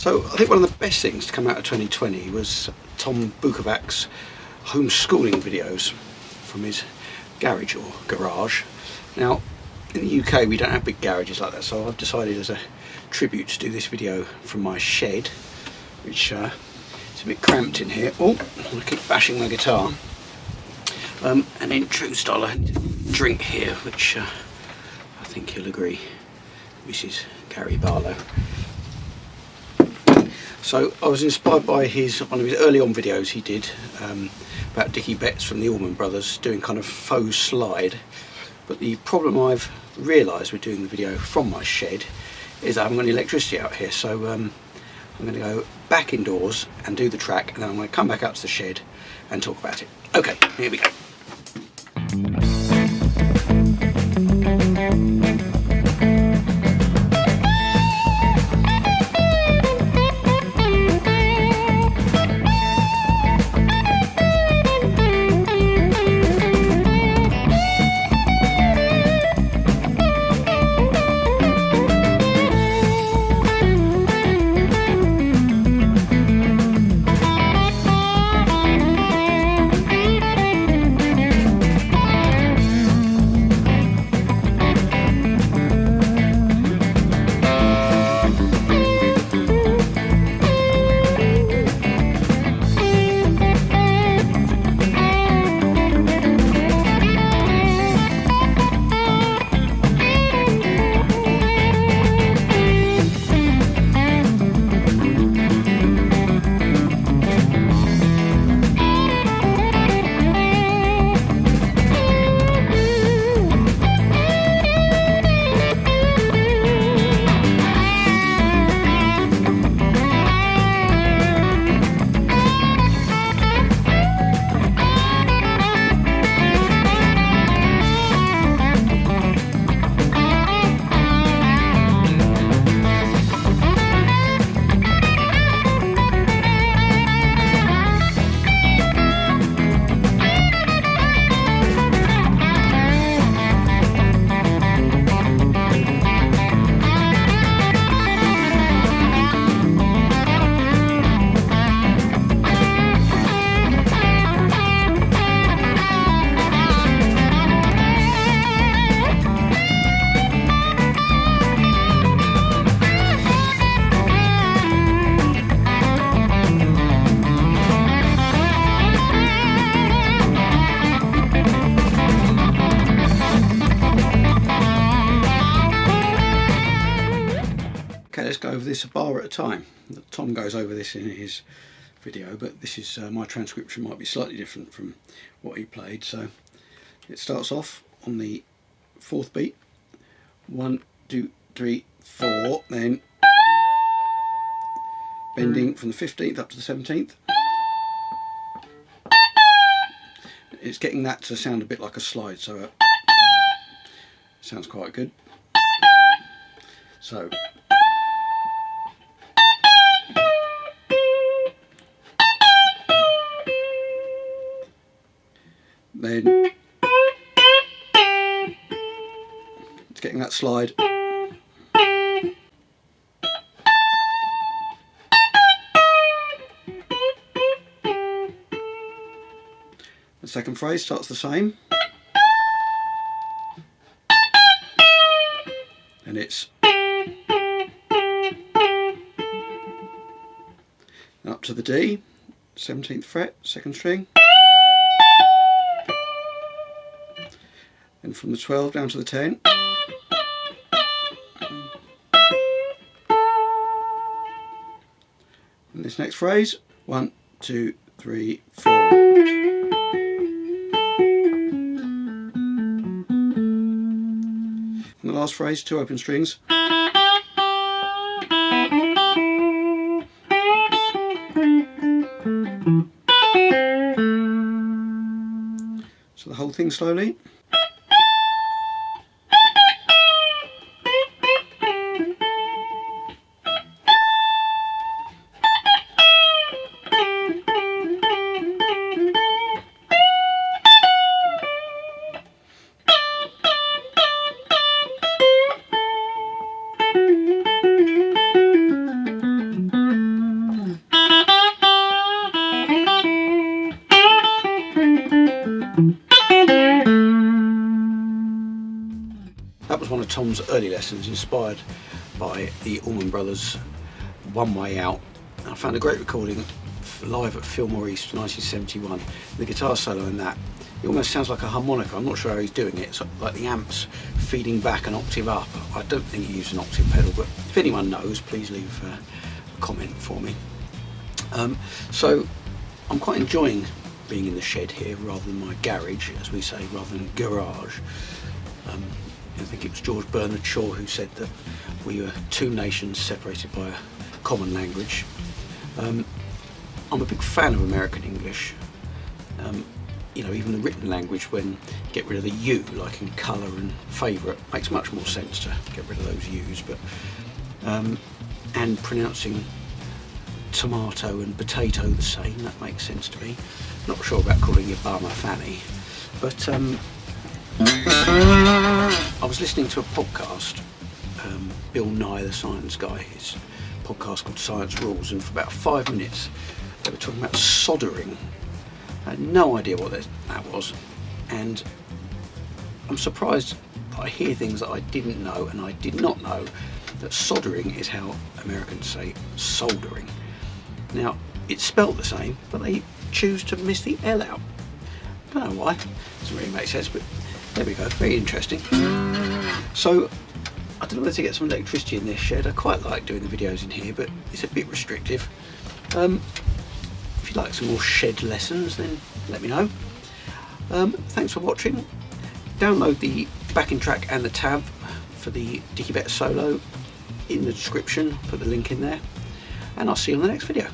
So I think one of the best things to come out of 2020 was Tom Bukovac's homeschooling videos from his garage or garage. Now in the UK we don't have big garages like that, so I've decided as a tribute to do this video from my shed, which it's a bit cramped in here. Oh, I keep bashing my guitar. And in true style I had a drink here, which I think you'll agree, Mrs. Gary Barlow. So I was inspired by one of his early on videos he did about Dickey Betts from the Allman Brothers doing kind of faux slide. But the problem I've realised with doing the video from my shed is I haven't got any electricity out here, so I'm going to go back indoors and do the track, and then I'm going to come back out to the shed and talk about it. Okay, here we go. Let's go over this a bar at a time. Tom goes over this in his video, but this is my transcription might be slightly different from what he played. So it starts off on the 4th beat, 1, 2, 3, 4, then bending from the 15th up to the 17th. It's getting that to sound a bit like a slide, so sounds quite good. So then it's getting that slide. The second phrase starts the same, and it's up to the D, 17th fret, 2nd string. And from the 12 down to the 10. And this next phrase, 1, 2, 3, 4. And the last phrase, 2 open strings. So the whole thing slowly. was one of Tom's early lessons, inspired by the Allman Brothers' One Way Out. I found a great recording live at Fillmore East 1971. The guitar solo in that, it almost sounds like a harmonica. I'm not sure how he's doing it. It's like the amps feeding back an octave up. I don't think he used an octave pedal, but if anyone knows, please leave a comment for me. So I'm quite enjoying being in the shed here rather than my garage, as we say, rather than garage. I think it was George Bernard Shaw who said that we were two nations separated by a common language. I'm a big fan of American English. You know, even the written language, when you get rid of the U, like in colour and favourite, makes much more sense to get rid of those U's. But and pronouncing tomato and potato the same, that makes sense to me. Not sure about calling your bum a fanny, but I was listening to a podcast, Bill Nye the Science Guy, his podcast called Science Rules, and for about 5 minutes they were talking about soldering. I had no idea what that was, and I'm surprised that I hear things that I didn't know, and I did not know that soldering is how Americans say soldering. Now, it's spelt the same, but they choose to miss the L out. I don't know why, doesn't really make sense, but there we go, very interesting. So, I don't know whether to get some electricity in this shed. I quite like doing the videos in here, but it's a bit restrictive. If you'd like some more shed lessons, then let me know. Thanks for watching. Download the backing track and the tab for the Dickey Betts solo in the description. Put the link in there, and I'll see you on the next video.